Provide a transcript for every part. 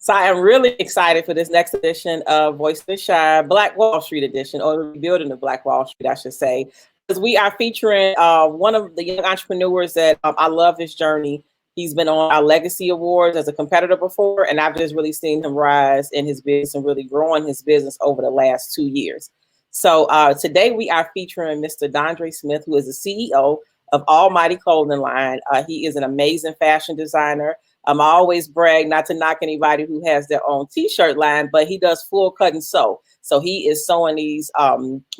So I am really excited for this next edition of Voice of the Shine, Black Wall Street edition, or rebuilding the Black Wall Street, I should say, because we are featuring one of the young entrepreneurs that I love his journey. He's been on our Legacy Awards as a competitor before, and I've just really seen him rise in his business and really growing his business over the last 2 years. So today we are featuring Mr. Dondre Smith, who is the CEO of Almvghty clothing line. He is an amazing fashion designer. I always brag, not to knock anybody who has their own t-shirt line, but he does full cut and sew. So he is sewing these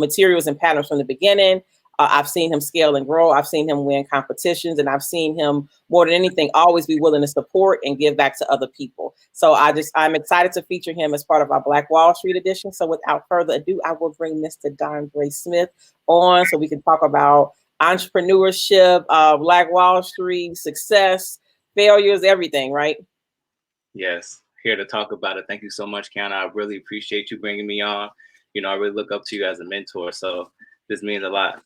materials and patterns from the beginning. I've seen him scale and grow. I've seen him win competitions, and I've seen him more than anything always be willing to support and give back to other people. So I'm excited to feature him as part of our Black Wall Street edition. So without further ado, I will bring Mr. Dondre Smith on so we can talk about entrepreneurship, Black Wall Street, success, failures, everything, right? Yes, here to talk about it. Thank you so much, Kiana. I really appreciate you bringing me on. You know, I really look up to you as a mentor, so this means a lot.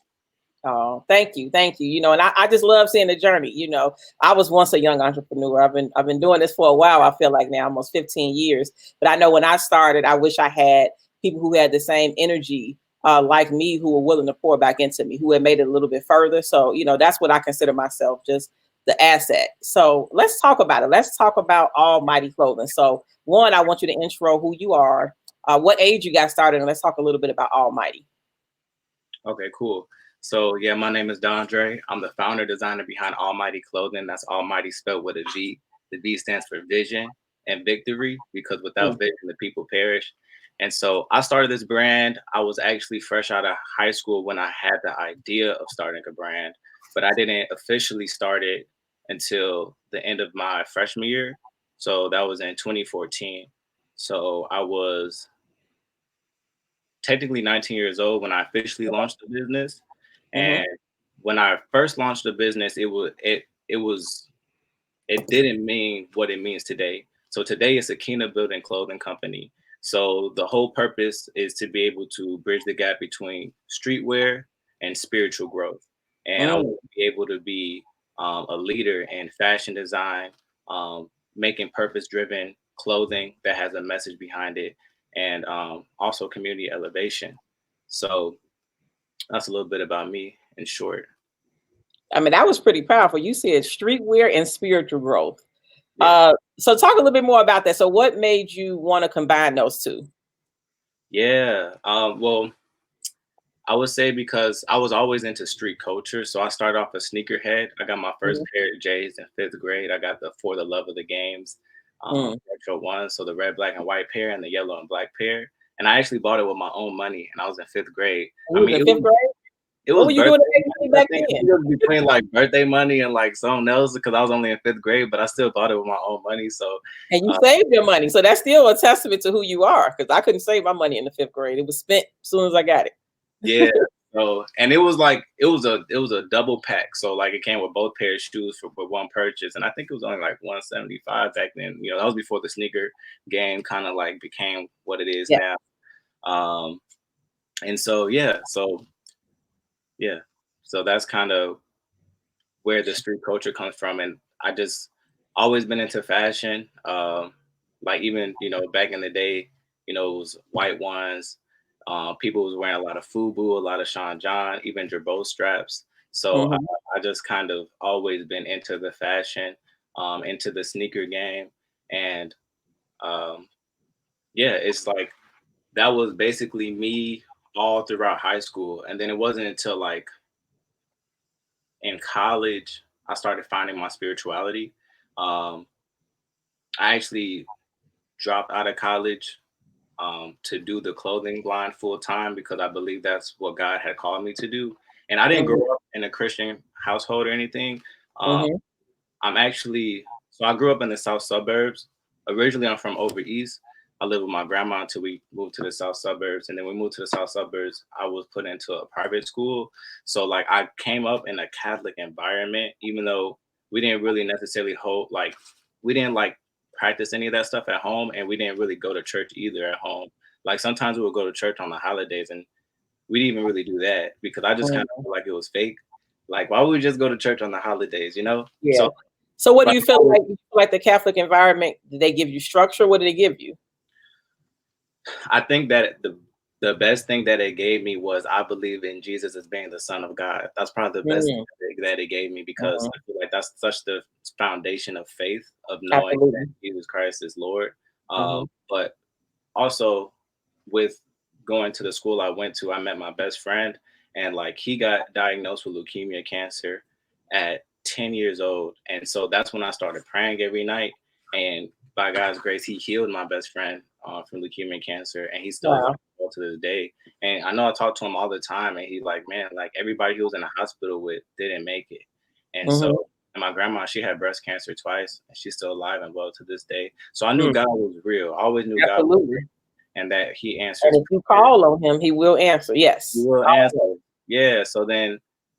Oh, thank you. You know, and I just love seeing the journey. You know, I was once a young entrepreneur. I've been doing this for a while. I feel like now almost 15 years. But I know when I started, I wish I had people who had the same energy like me, who were willing to pour back into me, who had made it a little bit further. So, you know, that's what I consider myself, just the asset. So let's talk about it. Let's talk about Almvghty Clothing. So one, I want you to intro who you are, what age you got started, and let's talk a little bit about Almvghty. Okay, cool. So yeah, my name is Dondre. I'm the founder designer behind Almvghty Clothing. That's Almighty spelled with a V. The V stands for vision and victory, because without vision, the people perish. And so I started this brand. I was actually fresh out of high school when I had the idea of starting a brand, but I didn't officially start it until the end of my freshman year. So that was in 2014. So I was technically 19 years old when I officially launched the business. And when I first launched the business, it didn't mean what it means today. So today it's a Kina building clothing company. So the whole purpose is to be able to bridge the gap between streetwear and spiritual growth. And I want to be able to be a leader in fashion design, making purpose-driven clothing that has a message behind it, and also community elevation. So that's a little bit about me in short. I mean, that was pretty powerful. You said streetwear and spiritual growth. Yeah. So talk a little bit more about that. So what made you want to combine those two? Yeah. Well, I would say because I was always into street culture. So I started off a sneakerhead. I got my first pair of J's in 5th grade. I got the For the Love of the Games retro ones. So the red, black, and white pair and the yellow and black pair. And I actually bought it with my own money, and I was in 5th grade. I mean, in 5th grade? What were you doing to make money back then? It was between like birthday money and like something else, because I was only in 5th grade, but I still bought it with my own money. So and you saved your money, so that's still a testament to who you are. Because I couldn't save my money in the 5th grade; it was spent as soon as I got it. Yeah. So, and it was a double pack. So like it came with both pair of shoes with one purchase, and I think it was only like $175 back then. You know, that was before the sneaker game kind of like became what it is now. And so so that's kind of where the street culture comes from. And I just always been into fashion. Like even, you know, back in the day, you know, it was white ones. People was wearing a lot of FUBU, a lot of Sean John, even Jabot straps. So I just kind of always been into the fashion, into the sneaker game. And it's like that was basically me all throughout high school. And then it wasn't until like in college I started finding my spirituality. I actually dropped out of college to do the clothing line full time, because I believe that's what God had called me to do. And I didn't grow up in a Christian household or anything. So I grew up in the south suburbs. Originally, I'm from over east. I lived with my grandma until we moved to the south suburbs. And then we moved to the south suburbs. I was put into a private school. So like I came up in a Catholic environment, even though we didn't really necessarily we didn't like practice any of that stuff at home. And we didn't really go to church either at home. Like sometimes we would go to church on the holidays, and we didn't even really do that because I just kind of felt like it was fake. Like, why would we just go to church on the holidays, you know? Yeah. So what do you feel like? You feel like the Catholic environment, did they give you structure? What did they give you? I think that the best thing that it gave me was I believe in Jesus as being the Son of God. That's probably the best Mm, thing that it gave me because mhm. I feel like that's such the foundation of faith of knowing that Absolutely. Jesus Christ is Lord. Mhm. But also with going to the school I went to, I met my best friend, and like he got diagnosed with leukemia cancer at 10 years old. And so that's when I started praying every night. And by God's grace, he healed my best friend from leukemia cancer, and he's still alive Wow. to this day. And I know I talk to him all the time, and he's like, man, like everybody he was in the hospital with didn't make it. And so, Mhm. and my grandma, she had breast cancer twice, and she's still alive and well to this day. So I knew Mm. God was real. I always knew God was Absolutely. real, and that he answers And if you prayers. call on him, he will answer. You Yes. will answer. Yeah. So then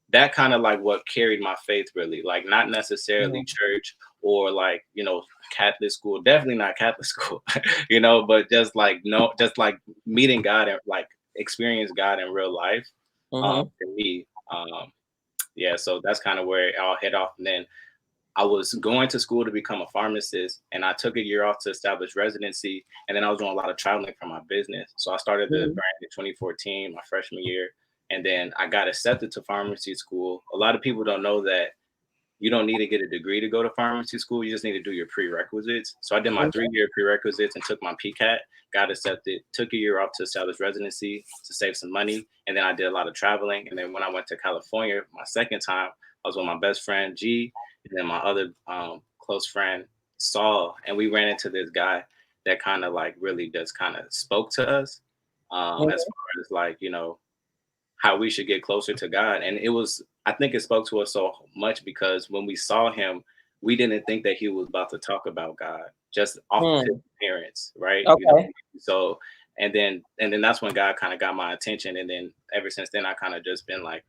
that kind of like what carried my faith really, like not necessarily Mhm. church or like, Catholic school, definitely not Catholic school, but just like, no, just like meeting God and like experience God in real life. Mhm. For me, yeah. So that's kind of where it all head off. And then I was going to school to become a pharmacist, and I took a year off to establish residency. And then I was doing a lot of traveling for my business. So I started the Mhm. brand in 2014, my freshman year. And then I got accepted to pharmacy school. A lot of people don't know that you don't need to get a degree to go to pharmacy school. You just need to do your prerequisites. So I did my Mhm. 3-year prerequisites and took my PCAT, got accepted, took a year off to establish residency to save some money. And then I did a lot of traveling. And then when I went to California, my second time, I was with my best friend, G, and then my other close friend, Saul. And we ran into this guy that kind of like really just kind of spoke to us as Mhm. far as like, how we should get closer to God. And it was, I think it spoke to us so much because when we saw him, we didn't think that he was about to talk about God just off of his Mm. appearance, right? Okay. So and then that's when God kind of got my attention. And then ever since then I kind of just been like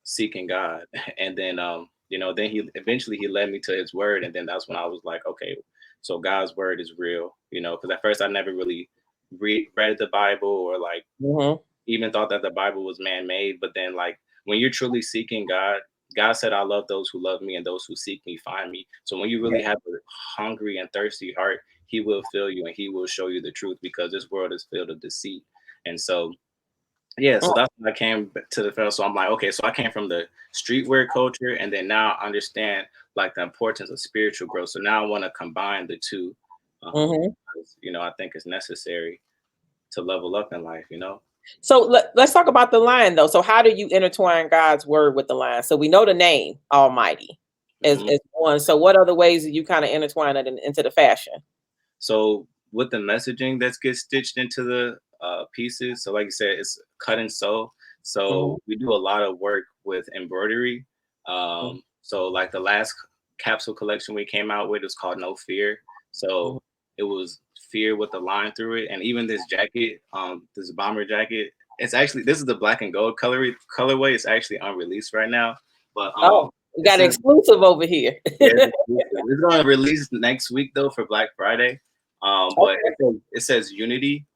seeking God. And then then he eventually he led me to his word. And then that's when I was like, okay, so God's word is real, because at first I never really read the Bible or like Mhm. even thought that the Bible was man-made. But then like when you're truly seeking God, God said, I love those who love me and those who seek me find me. So when you really Yeah. have a hungry and thirsty heart, he will fill you and he will show you the truth because this world is filled with deceit. And so yeah, so Mm. that's when I came to the film. So I'm like, okay, so I came from the streetwear culture, and then now I understand like the importance of spiritual growth. So now I want to combine the two. Mhm. Because, I think it's necessary to level up in life. So let's talk about the line though. So how do you intertwine God's word with the line? So we know the name Almighty is, Mhm. is one. So what other ways do you kind of intertwine it into the fashion? So with the messaging that gets stitched into the pieces, so like you said, it's cut and sew. Mhm. So we do a lot of work with embroidery. So like the last capsule collection we came out with is called No Fear. Mhm. So it was fear with the line through it, and even this jacket, this bomber jacket, it's actually this is the black and gold colorway. It's actually unreleased right now, but Oh, we it's got an in exclusive over here. yeah, it's exclusive. It's going to release next week though for Black Friday. But Okay. it says unity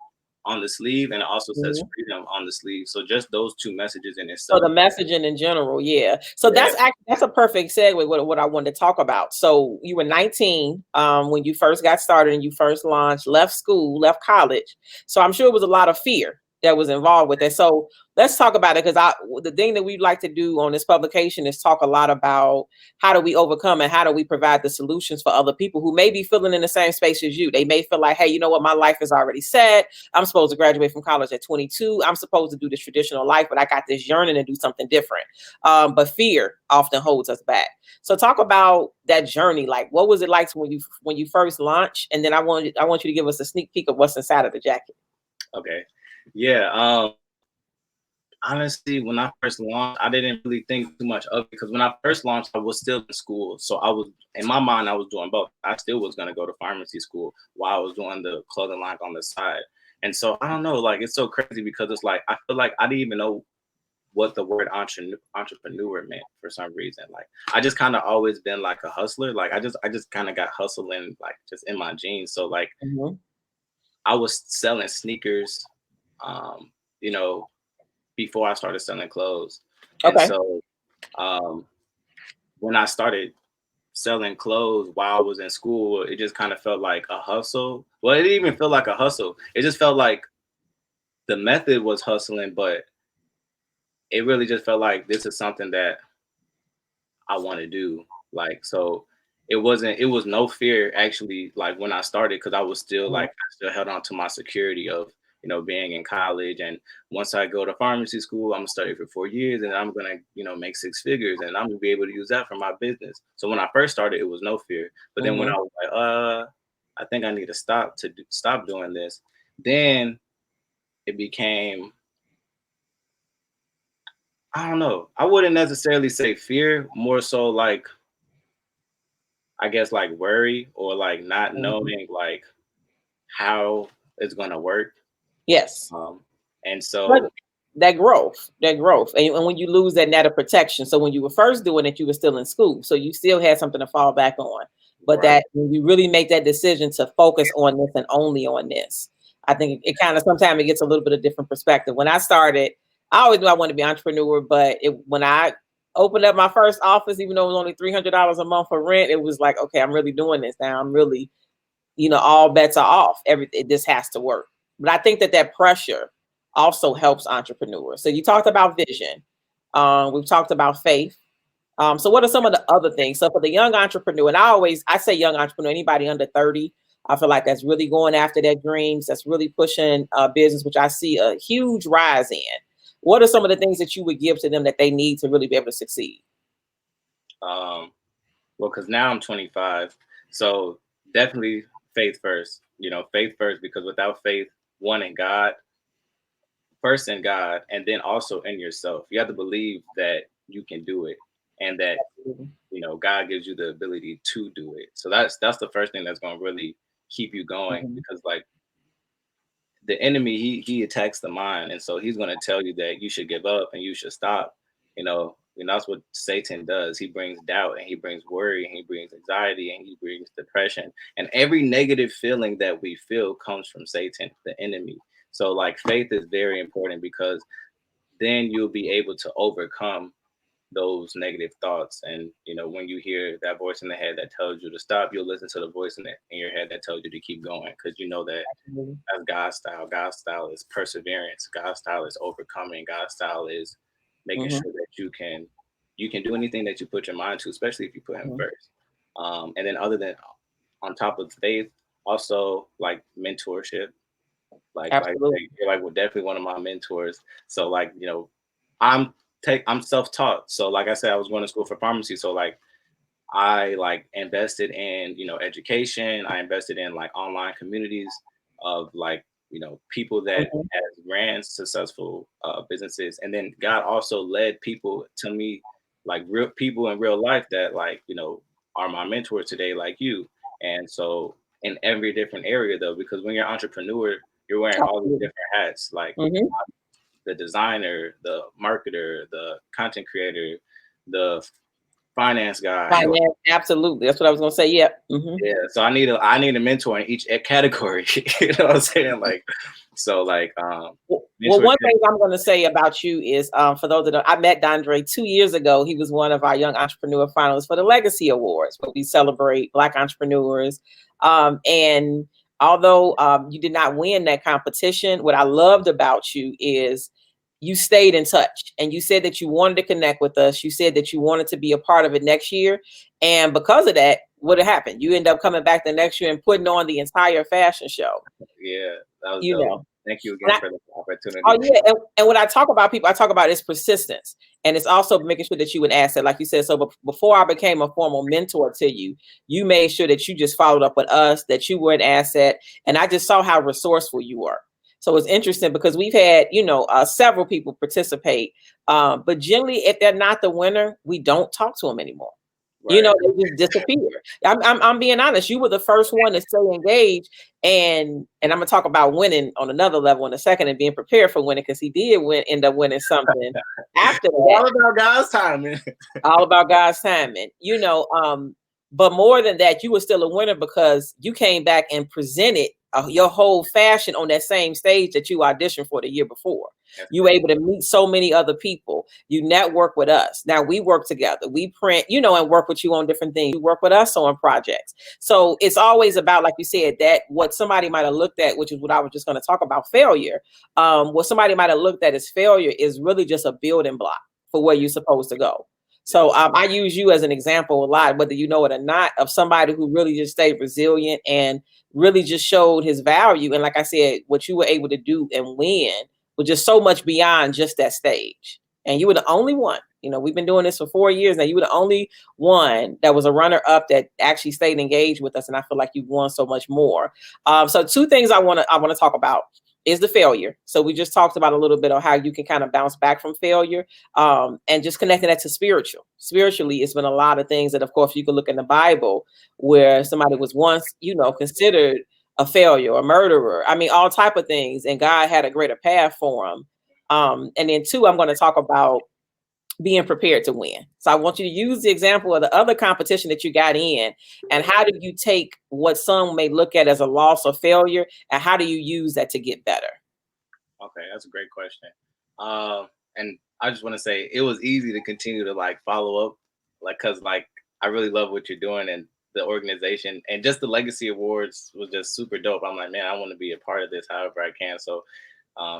on the sleeve and it also says Mhm. freedom on the sleeve. So just those two messages in So the itself. messaging in general, yeah. So Yeah. that's a perfect segue with what I wanted to talk about. So you were 19 when you first got started and you first launched, left school, left college. So I'm sure it was a lot of fear that was involved with it. So let's talk about it because the thing that we'd like to do on this publication is talk a lot about how do we overcome and how do we provide the solutions for other people who may be feeling in the same space as you. They may feel like, hey, you know what, my life is already set. I'm supposed to graduate from college at 22. I'm supposed to do this traditional life, but I got this yearning to do something different. But fear often holds us back. So talk about that journey. Like, what was it like when you first launched? And then I want you to give us a sneak peek of what's inside of the jacket. Okay. Yeah. Honestly, when I first launched, I didn't really think too much of it because when I first launched, I was still in school. So I was in my mind, I was doing both. I still was gonna go to pharmacy school while I was doing the clothing line on the side. And so I don't know, like it's so crazy because it's like I feel like I didn't even know what the word entrepreneur meant for some reason. Like I just kind of always been like a hustler. Like I just kind of got hustling like just in my genes. So like Mhm. I was selling sneakers, um, you know, before I started selling clothes. And Okay. so um when I started selling clothes while I was in school, it just kind of felt like a hustle. Well, it didn't even feel like a hustle. It just felt like the method was hustling, but it really just felt like this is something that I want to do. Like, so it was no fear actually, like when I started, because I was still Mhm. like, I still held on to my security of, being in college. And once I go to pharmacy school, I'm gonna study for 4 years and I'm gonna, make 6 figures and I'm gonna be able to use that for my business. So when I first started, it was no fear. But then when I Mhm. was like, I think I need to stop doing this, then it became, I don't know. I wouldn't necessarily say fear, more so like, I guess, like worry or like not Mhm. knowing like how it's gonna work. Yes. Um, and But so that growth, and when you lose that net of protection. So when you were first doing it, you were still in school, so you still had something to fall back on. But right, that when you really make that decision to focus on this and only on this, I think it kind of sometimes it gets a little bit of different perspective. When I started, I always knew I wanted to be an entrepreneur, but when I opened up my first office, even though it was only $300 a month for rent, it was like, okay, I'm really doing this now. I'm really, all bets are off. Everything, this has to work. But I think that pressure also helps entrepreneurs. So you talked about vision. We've talked about faith. So what are some of the other things? So for the young entrepreneur, and I say young entrepreneur, anybody under 30, I feel like that's really going after their dreams. That's really pushing business, which I see a huge rise in. What are some of the things that you would give to them that they need to really be able to succeed? um, well, because now I'm 25, so definitely faith first. Faith first, because without faith, one in God, first in God, and then also in yourself. You have to believe that you can do it, and that God gives you the ability to do it. So that's the first thing that's going to really keep you going, Mhm. because like the enemy, he attacks the mind, and so he's going to tell you that you should give up and you should stop. And that's what Satan does. He brings doubt and he brings worry and he brings anxiety and he brings depression, and every negative feeling that we feel comes from Satan, the enemy. So like faith is very important, because then you'll be able to overcome those negative thoughts. And when you hear that voice in the head that tells you to stop, you'll listen to the voice in your head that tells you to keep going, because you know that Mhm. that's God's style. God's style is perseverance. God's style is overcoming. God's style is making Mhm. sure that you can do anything that you put your mind to, especially if you put Him Mhm. first. And then other than on top of faith, also like mentorship. Like Absolutely. you're like, well, definitely one of my mentors. So like I'm I'm self-taught. So like I said, I was going to school for pharmacy. So like I like invested in education. I invested in like online communities of like people that Mhm. has ran successful businesses, and then God also led people to me, like real people in real life that like are my mentors today, like you. And so in every different area though, because when you're an entrepreneur, you're wearing all these Absolutely. different hats, like Mhm. the designer, the marketer, the content creator, the finance guy. Finance, absolutely. That's what I was gonna say. Yep. Mhm. Yeah, so I need a mentor in each category. You know what I'm saying? Like, so like Well, mentorship. one thing I'm going to say about you is, for those that don't, I met Dondre 2 years ago. He was one of our Young Entrepreneur finalists for the Legacy Awards, where we celebrate Black entrepreneurs. And although you did not win that competition, what I loved about you is you stayed in touch and you said that you wanted to connect with us. You said that you wanted to be a part of it next year. And because of that, what happened? You end up coming back the next year and putting on the entire fashion show. Yeah, that was You dope. know, Thank you and again I, for the oh opportunity. yeah, and when I talk about people, I talk about its persistence, and it's also making sure that you an asset, like you said. So before I became a formal mentor to you, you made sure that you just followed up with us, that you were an asset, and I just saw how resourceful you were. So it's interesting because we've had several people participate, but generally, if they're not the winner, we don't talk to them anymore. Right. They just disappear. I'm being honest. You were the first one to stay engaged, and I'm gonna talk about winning on another level in a second and being prepared for winning, because he did end up winning something after It's that. all about God's timing. All about God's timing, but more than that, you were still a winner because you came back and presented your whole fashion on that same stage that you auditioned for the year before. That's You were great. able to meet so many other people. You network with us. Now we work together. We print, and work with you on different things. You work with us on projects. So it's always about, like you said, that what somebody might have looked at, which is what I was just going to talk about, failure. What somebody might have looked at as failure is really just a building block for where you're supposed to go. So I use you as an example a lot, whether you know it or not, of somebody who really just stayed resilient and really just showed his value. And like I said, what you were able to do and win was just so much beyond just that stage. And you were the only one. We've been doing this for 4 years now. You were the only one that was a runner up that actually stayed engaged with us. And I feel like you've won so much more. So two things I want to talk about is the failure. So we just talked about a little bit on how you can kind of bounce back from failure, and just connecting that to spiritually. It's been a lot of things that, of course, you can look in the Bible where somebody was once, considered a failure, a murderer. I mean, all type of things. And God had a greater path for them. And then two, I'm going to talk about being prepared to win. So I want you to use the example of the other competition that you got in, and how do you take what some may look at as a loss or failure, and how do you use that to get better? Okay, that's a great question. And I just want to say it was easy to continue to like follow up, like, cause like I really love what you're doing and the organization, and just the Legacy Awards was just super dope. I'm like, man, I want to be a part of this however I can. So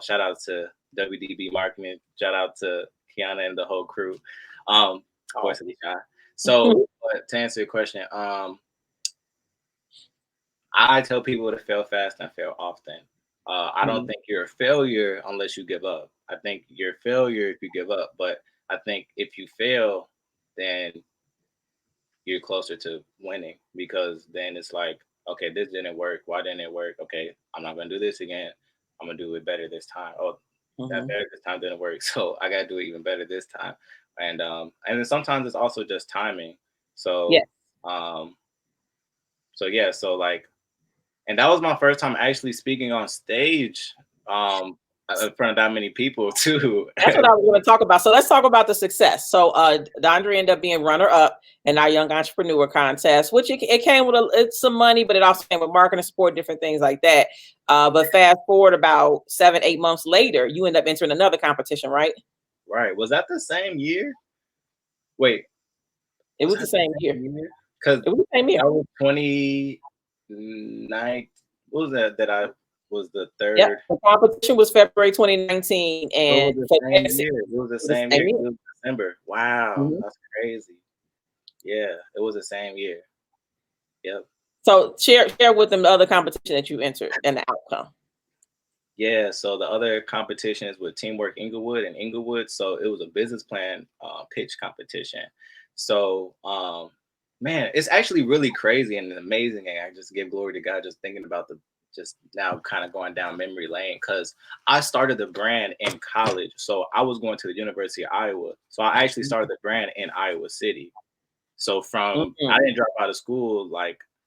shout out to WDB Marketing, shout out to Kiana and the whole crew. Voice of the Shy. So but to answer your question, I tell people to fail fast and fail often. I don't think you're a failure unless you give up. I think you're a failure if you give up. But I think if you fail, then you're closer to winning, because then it's like, okay, this didn't work. Why didn't it work? Okay, I'm not gonna do this again. I'm gonna do it better this time. Oh, that better this time didn't work, so I gotta do it even better this time. And then sometimes it's also just timing. So Yes. So like, and that was my first time actually speaking on stage, in front of that many people too. That's what I was going to talk about. So let's talk about the success. So Dondre ended up being runner up in our Young Entrepreneur Contest, which it came with some money, but it also came with marketing support, different things like that. But fast forward about 7-8 months later, you end up entering another competition, right? Right. Was that the same year? Wait. It was the same year. Because it was the same year. That was 29. What was that I was the third? Yep. The competition was February 2019, and it was the same year. It was the same year. It was December. Wow, that's crazy. Yeah, it was the same year. Yep. So share with them the other competition that you entered and the outcome. Yeah, so the other competition is with Teamwork Inglewood and Inglewood. So it was a business plan pitch competition. So man, it's actually really crazy and amazing. And I just give glory to God just thinking about just now kind of going down memory lane, because I started the brand in college. So I was going to the University of Iowa. So I actually started the brand in Iowa City. So I didn't drop out of school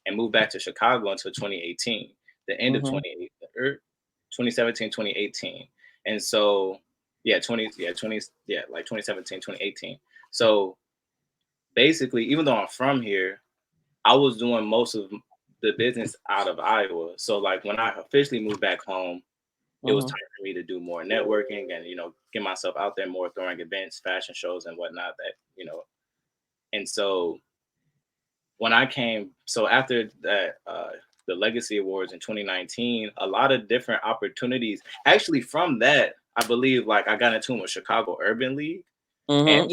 and moved back to Chicago until 2018, the end of 2017, 2018. And so, like 2017, 2018. So basically, even though I'm from here, I was doing most of the business out of Iowa. So like when I officially moved back home, it was time for me to do more networking and, get myself out there more, throwing events, fashion shows and whatnot and so when I came, so after that, the Legacy Awards in 2019, a lot of different opportunities. Actually, from that, I believe I got into with Chicago Urban League, and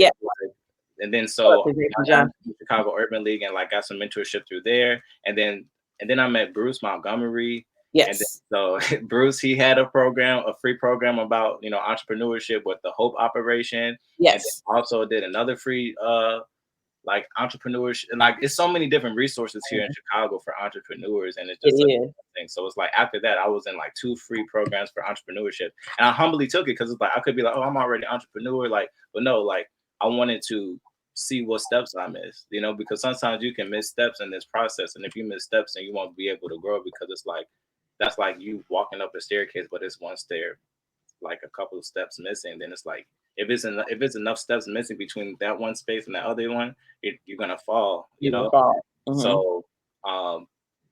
and then so I got into Chicago Urban League and got some mentorship through there, and then I met Bruce Montgomery. Yes. And then, so Bruce, he had a free program about entrepreneurship with the Hope Operation. Yes. And then also did another free entrepreneurs, and it's so many different resources here in Chicago for entrepreneurs, and it's just such a thing. So it's after that I was in 2 free programs for entrepreneurship, and I humbly took it because it's I could be oh, I'm already an entrepreneur, but no, I wanted to see what steps I missed, because sometimes you can miss steps in this process, and if you miss steps then you won't be able to grow, because it's that's like you walking up a staircase but it's one stair, a couple of steps missing, then it's if it's enough steps missing between that one space and that other one, you're gonna fall, Fall. So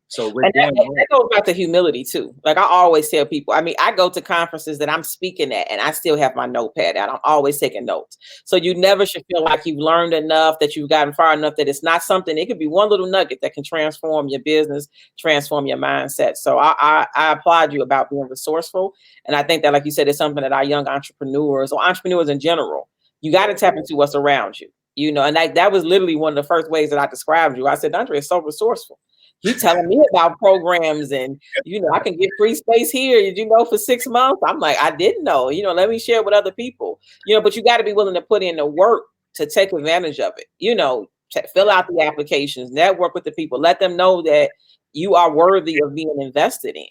So we're And doing that goes back to humility too. Like I always tell people, I mean, I go to conferences that I'm speaking at and I still have my notepad out. I'm always taking notes. So you never should feel like you've learned enough, that you've gotten far enough, that it's not something, it could be one little nugget that can transform your business, transform your mindset. So I applaud you about being resourceful. And I think that, like you said, it's something that our young entrepreneurs or entrepreneurs in general, you got to tap into what's around you. You know, and that was literally one of the first ways that I described you. I said, Andre is so resourceful. He telling me about programs and, you know, I can get free space here, you know, for 6 months. I'm like, I didn't know, you know, let me share with other people, you know, but you got to be willing to put in the work to take advantage of it, you know, fill out the applications, network with the people, let them know that you are worthy of being invested in.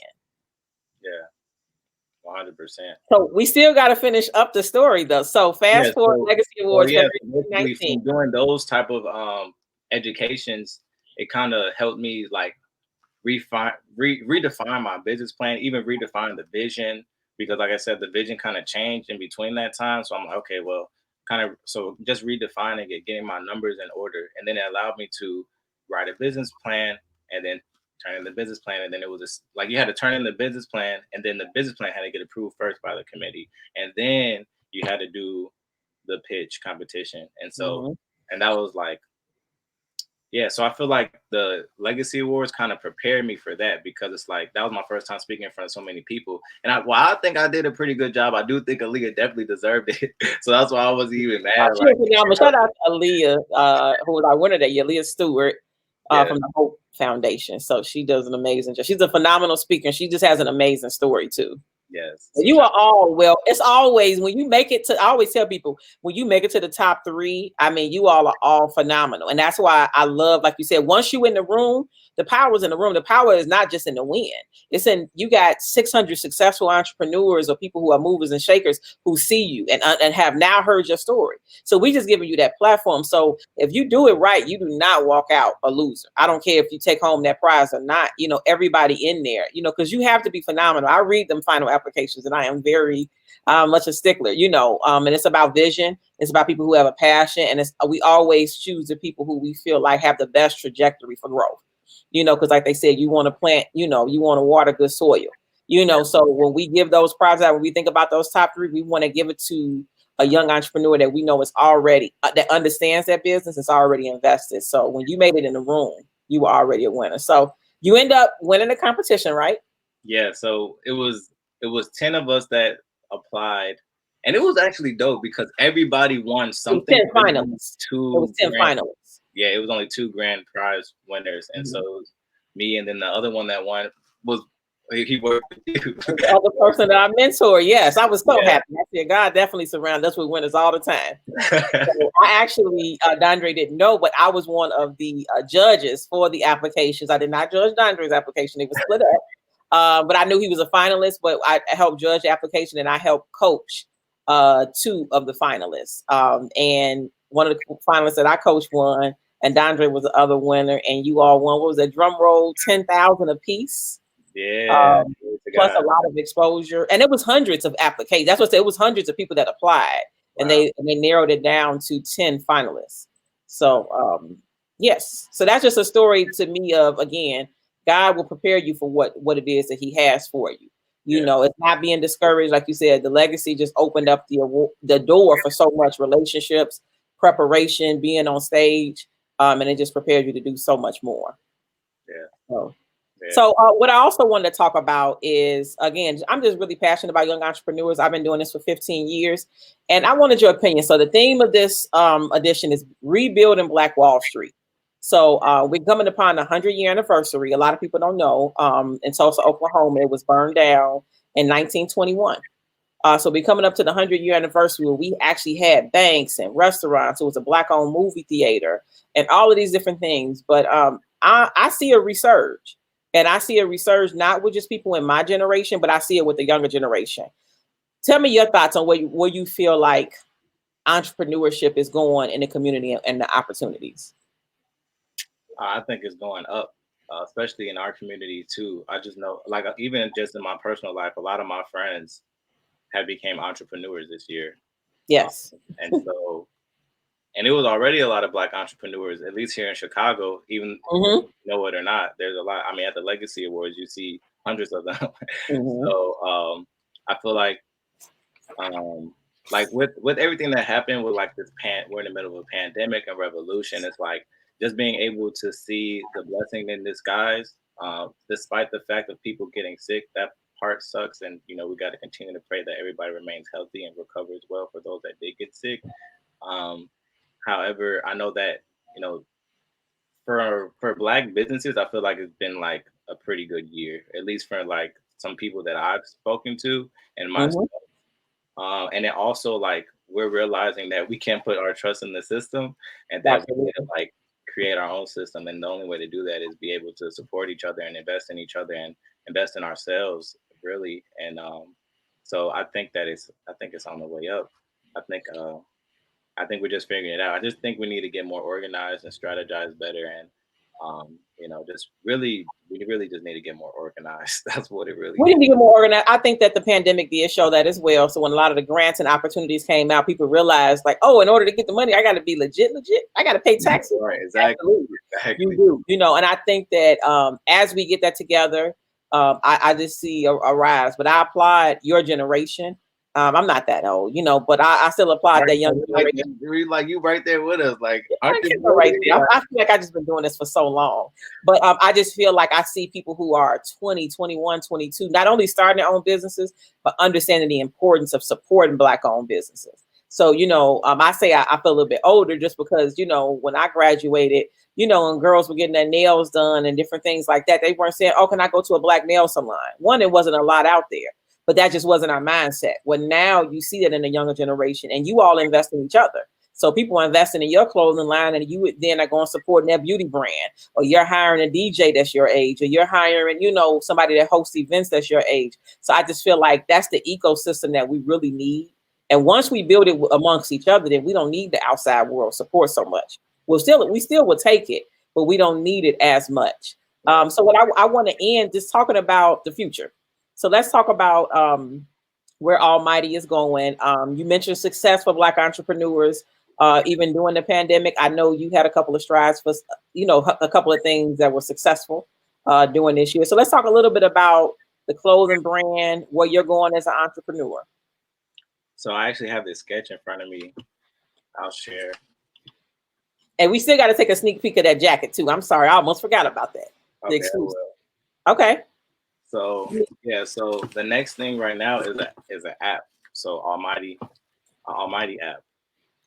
Yeah, 100%. So we still got to finish up the story though. So fast forward, Legacy Awards, yeah, February 2019. from doing those type of educations, it kind of helped me like redefine my business plan, even redefine the vision, because like I said, the vision kind of changed in between that time. So I'm like, okay, well, kind of, so just redefining it, getting my numbers in order, and then it allowed me to write a business plan and then turn in the business plan. And then it was just like you had to turn in the business plan, and then the business plan had to get approved first by the committee, and then you had to do the pitch competition. And so, and that was like, yeah, so I feel like the Legacy Awards kind of prepared me for that, because it's like that was my first time speaking in front of so many people. And I think I did a pretty good job. I do think Aaliyah definitely deserved it. So that's why I wasn't even mad. Shout out to Aaliyah, who was our winner that year, Aaliyah Stewart, from the Hope Foundation. So she does an amazing job. She's a phenomenal speaker. And she just has an amazing story too. Yes. You are all, well, it's always when you make it to, I always tell people, when you make it to the top 3, I mean, you all are all phenomenal. And that's why I love, like you said, once you in the room, the power is in the room. The power is not just in the win. It's in, you got 600 successful entrepreneurs or people who are movers and shakers who see you and have now heard your story. So we just giving you that platform. So if you do it right, you do not walk out a loser. I don't care if you take home that prize or not, you know, everybody in there, you know, because you have to be phenomenal. I read them final applications and I am very much a stickler, you know, and it's about vision. It's about people who have a passion, and we always choose the people who we feel like have the best trajectory for growth, you know, because like they said, you want to plant, you know, you want to water good soil, you know. So when we give those prizes out, when we think about those top 3, we want to give it to a young entrepreneur that we know is already that understands that business, is already invested. So when you made it in the room, you were already a winner. So you end up winning the competition, right? Yeah. So it was 10 of us that applied, and it was actually dope because everybody won something. 10 finalists. It was 10 finalists. Yeah, it was only 2 grand prize winners, and so it was me, and then the other one that won was he worked with you. The other person that I mentor, yes, I was so happy. I said, God definitely surrounds us with winners all the time. So I actually, Dondre didn't know, but I was one of the judges for the applications. I did not judge Dondre's application; it was split up. But I knew he was a finalist. But I helped judge the application, and I helped coach 2 of the finalists. And one of the finalists that I coached won, and Dondre was the other winner. And you all won. What was that? Drum roll, 10,000 apiece. Yeah. Plus a lot of exposure, and it was hundreds of applications. That's what I said. It was hundreds of people that applied, and they narrowed it down to 10 finalists. So yes, so that's just a story to me of, again, God will prepare you for what it is that He has for you. You know, it's not being discouraged, like you said. The legacy just opened up the door for so much relationships, preparation, being on stage, and it just prepared you to do so much more. So what I also wanted to talk about is, again, I'm just really passionate about young entrepreneurs. I've been doing this for 15 years, and I wanted your opinion. So the theme of this edition is Rebuilding Black Wall Street. So we're coming upon the 100-year anniversary. A lot of people don't know, in Tulsa, Oklahoma, it was burned down in 1921. So we're coming up to the 100-year anniversary where we actually had banks and restaurants. It was a Black-owned movie theater and all of these different things. But I see a resurge. And I see a resurge not with just people in my generation, but I see it with the younger generation. Tell me your thoughts on where you feel like entrepreneurship is going in the community and the opportunities. I think it's going up, especially in our community too. I just know, like, even just in my personal life, a lot of my friends have became entrepreneurs this year. Yes. And so and it was already a lot of Black entrepreneurs, at least here in Chicago, even Mm-hmm. know it or not. There's a lot. I mean, at the Legacy Awards, you see hundreds of them. Mm-hmm. So I feel like with everything that happened with like we're in the middle of a pandemic and revolution. It's like just being able to see the blessing in disguise, despite the fact of people getting sick. That part sucks, and we got to continue to pray that everybody remains healthy and recovers well for those that did get sick. Um, However, I know that you know for Black businesses, I feel like it's been like a pretty good year, at least for like some people that I've spoken to and myself. Mm-hmm. And then also like we're realizing that we can't put our trust in the system, and that we need to Absolutely. like create our own system. And the only way to do that is be able to support each other and invest in each other and invest in ourselves, really. And so I think it's on the way up. I think I think we're just figuring it out. I just think we need to get more organized and strategize better, and just really, we really just need to get more organized. That's what it really We is. need to get more organized. I think that the pandemic did show that as well. So when a lot of the grants and opportunities came out, people realized like, oh, in order to get the money, I got to be legit. I got to pay taxes. Right, exactly. Absolutely. Exactly. You do, and I think that as we get that together, I just see a rise. But I applaud your generation. I'm not that old, but I still applaud that young generation. Like you right there with us. Like, I aren't you can go right there. really? I feel like I've just been doing this for so long. But I just feel like I see people who are 20, 21, 22, not only starting their own businesses, but understanding the importance of supporting Black-owned businesses. So, I say I feel a little bit older just because, when I graduated, and girls were getting their nails done and different things like that, they weren't saying, oh, can I go to a Black nail salon? One, there wasn't a lot out there, but that just wasn't our mindset. Well, now you see that in the younger generation, and you all invest in each other. So people are investing in your clothing line, and you then are going to support their beauty brand, or you're hiring a DJ that's your age, or you're hiring, somebody that hosts events that's your age. So I just feel like that's the ecosystem that we really need. And once we build it amongst each other, then we don't need the outside world support so much. We still will take it, but we don't need it as much. So what I want to end just talking about the future. So let's talk about where Almvghty is going. You mentioned success for Black entrepreneurs. Even during the pandemic, I know you had a couple of strides for, a couple of things that were successful during this year. So let's talk a little bit about the clothing brand, where you're going as an entrepreneur. So I actually have this sketch in front of me. I'll share. And we still got to take a sneak peek of that jacket too. I'm sorry, I almost forgot about that. The Okay, I exclusive. will. Okay. So yeah, so the next thing right now is an app. So Almvghty app.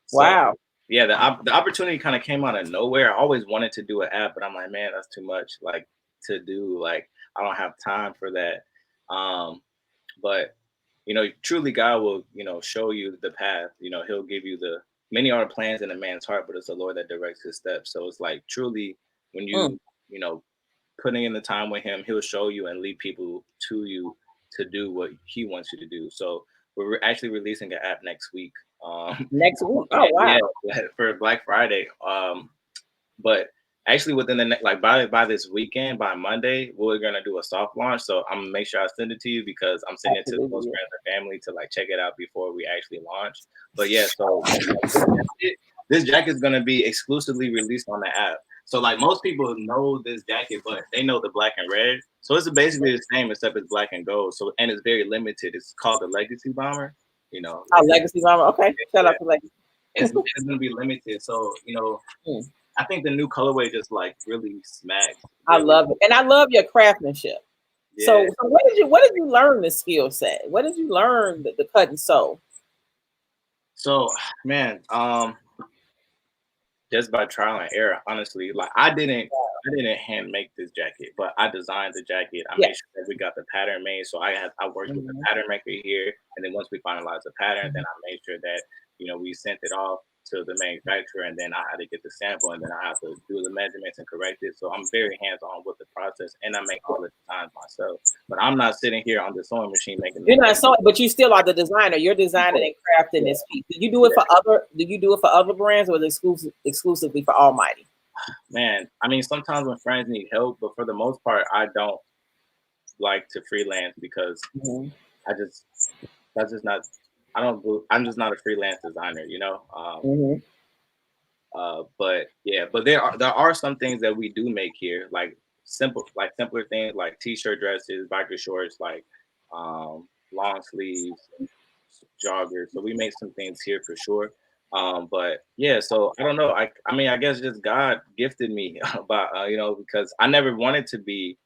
So, Wow. yeah, the opportunity kind of came out of nowhere. I always wanted to do an app, but I'm like, man, that's too much like to do. Like, I don't have time for that. But truly God will, show you the path. He'll give you many are the plans in a man's heart, but it's the Lord that directs his steps. So it's like truly when you know, putting in the time with him, he'll show you and lead people to you to do what he wants you to do. So we're actually releasing an app next week. Next week. Oh wow. Yeah, for Black Friday. But actually within the like by this weekend, by Monday, we're gonna do a soft launch. So I'm gonna make sure I send it to you because I'm sending it to close friends and family to like check it out before we actually launch. But yeah, so this jacket is gonna be exclusively released on the app. So like most people know this jacket, but they know the black and red. So it's basically the same except it's black and gold. So and it's very limited. It's called the Legacy Bomber. Legacy Mama. Okay. Shout out to Legacy. It's gonna be limited. So I think the new colorway just like really smacks. I love it, and I love your craftsmanship. Yeah. So what did you learn the skill set? What did you learn the cut and sew? So man, just by trial and error, honestly. Like I didn't hand make this jacket, but I designed the jacket. I made sure that we got the pattern made. So I worked with the pattern maker here, and then once we finalized the pattern, then I made sure that we sent it off to the manufacturer, and then I had to get the sample, and then I have to do the measurements and correct it. So I'm very hands-on with the process, and I make all the designs myself. But I'm not sitting here on the sewing machine making. You're not sewing, but you still are the designer. You're designing and crafting this piece. Do you do it for other? Do you do it for other brands, or is it exclusively for Almvghty? Man, I mean, sometimes when friends need help, but for the most part, I don't like to freelance because that's just not. I'm just not a freelance designer, But yeah, but there are some things that we do make here, like simpler things like t-shirt dresses, biker shorts, like long sleeves, joggers. So we make some things here for sure. But yeah, so I don't know. I mean, I guess just God gifted me about because I never wanted to be.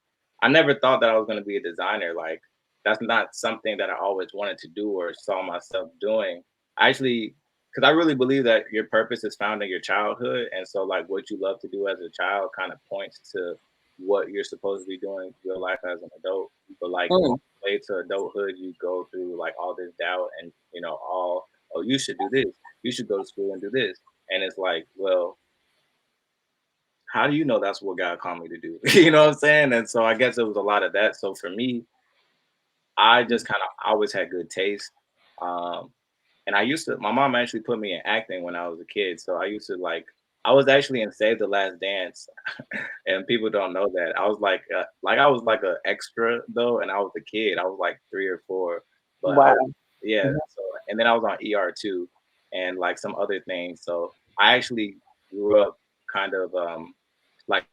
I never thought that I was going to be a designer. Like that's not something that I always wanted to do or saw myself doing. I actually, because I really believe that your purpose is found in your childhood, and so like what you love to do as a child kind of points to what you're supposed to be doing your life as an adult. But like on Mm, the way to adulthood, you go through like all this doubt and all, oh, you should do this, you should go to school and do this, and it's like, well, how do you know that's what God called me to do? You know what I'm saying? And so I guess it was a lot of that. So for me, I just kind of always had good taste. Um, and my mom actually put me in acting when I was a kid. So I used to I was actually in Save the Last Dance, and people don't know that. I was like an extra though, and I was a kid. I was like 3 or 4, but wow. yeah. Mhm. So, and then I was on ER2 and like some other things. So I actually grew up kind of like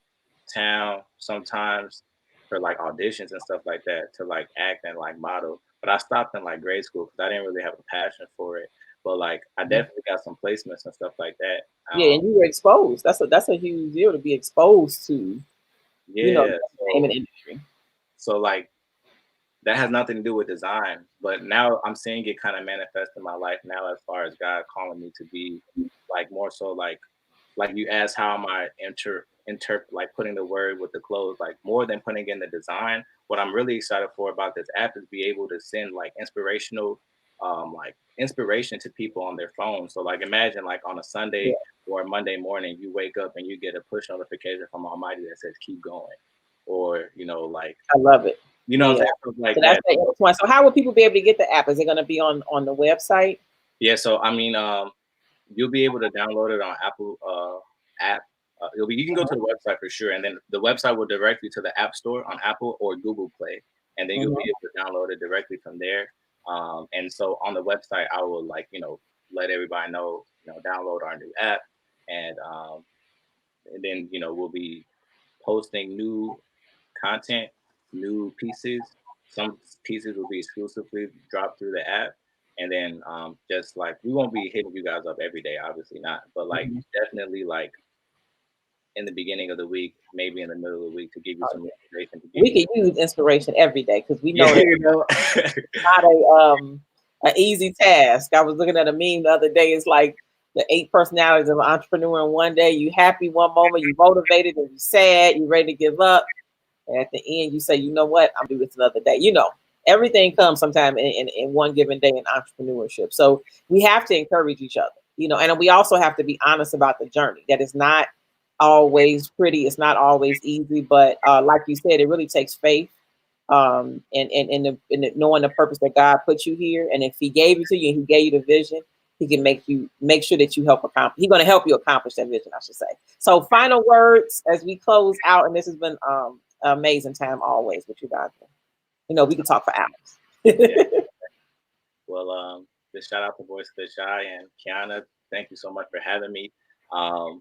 town sometimes for like auditions and stuff like that to like act and like model. But I stopped in like grade school because I didn't really have a passion for it. But like I definitely got some placements and stuff like that. Yeah, and you were exposed. That's a huge deal to be exposed to, Yeah. the entertainment So industry. like that has nothing to do with design, but now I'm seeing it kind of manifest in my life now as far as God calling me to be like more so like you asked how am I like putting the word with the clothes, like more than putting in the design. What I'm really excited for about this app is be able to send like inspiration to people on their phone. So like imagine like on a Yeah, Sunday or a Monday morning you wake up and you get a push notification from Almighty that says keep going, or like I love it. what I'm Yeah. saying, stuff like So that's that. the intertwine. So how will people be able to get the app? Is it going to be on the website? Yeah, so I mean, you'll be able to download it on Apple app. You can go to the website for sure, and then the website will direct you to the App Store on Apple or Google Play, and then you'll Mhm. be able to download it directly from there. And so on the website, I will let everybody know, download our new app, and then we'll be posting new content, new pieces. Some pieces will be exclusively dropped through the app. And then just like we won't be hitting you guys up every day, obviously not, but like Mhm. definitely like in the beginning of the week, maybe in the middle of the week to give you some inspiration, to give We you can use inspiration every day because we know yeah, that not a easy task. I was looking at a meme the other day. It's like the 8 personalities of an entrepreneur in one day. You happy one moment, you motivated, and you sad, you ready to give up. And at the end, you say, you know what, I'm doing this another day. Everything comes sometime in one given day in entrepreneurship. So we have to encourage each other, and we also have to be honest about the journey. That is not always pretty. It's not always easy, but like you said, it really takes faith and knowing the purpose that God put you here. And if He gave it to you and He gave you the vision, He can make sure that you help accomplish. He's going to help you accomplish that vision, I should say. So, final words as we close out, and this has been an amazing time always with you guys. We could talk for yeah. hours. Well, just shout out to Voice of the Shy and Kiana. Thank you so much for having me.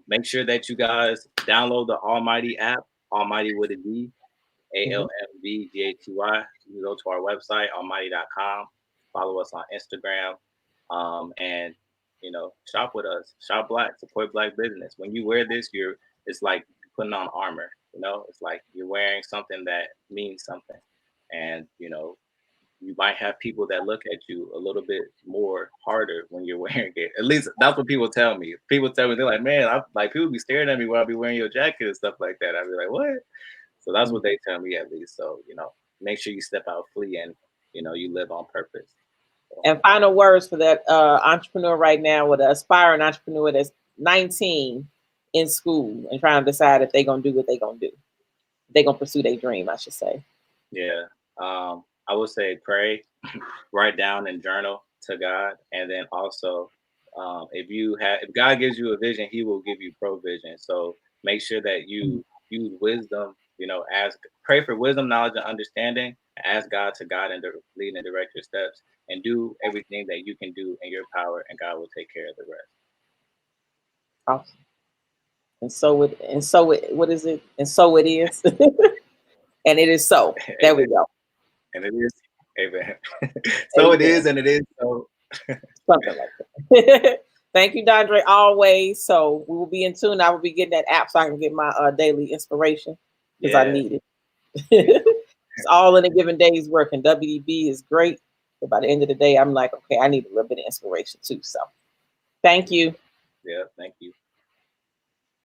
Make sure that you guys download the Almighty app, Almighty with a D, Mhm. Almvghty. You can go to our website, almighty.com. Follow us on Instagram. And shop with us. Shop black. Support black business. When you wear this, it's like putting on armor. It's like you're wearing something that means something. And you might have people that look at you a little bit more harder when you're wearing it. At least that's what people tell me. People tell me they're like, man, people be staring at me while I be wearing your jacket and stuff like that. I'd be like, what? So that's what they tell me at least. So, make sure you step out free and, you live on purpose. So, And final words for that entrepreneur right now, with an aspiring entrepreneur that's 19 in school and trying to decide if they're going to do what they're going to do. They're going to pursue their dream, I should say. yeah. I would say pray, write down and journal to God. And then also, if God gives you a vision, He will give you provision. So make sure that you use wisdom. Pray for wisdom, knowledge, and understanding. Ask God to guide and lead and direct your steps, and do everything that you can do in your power, and God will take care of the rest. Awesome. what is it? And so it is. And it is so. There we Amen. go. And it is. Amen. So it is, Amen. and it is so. Something like that. Thank you, Dondre, always. So we will be in tune. I will be getting that app so I can get my daily inspiration because I Yeah. need it. Yeah. It's all in a given day's work, and WDB is great. But by the end of the day, I'm like, okay, I need a little bit of inspiration too. So thank you. Yeah. Thank you.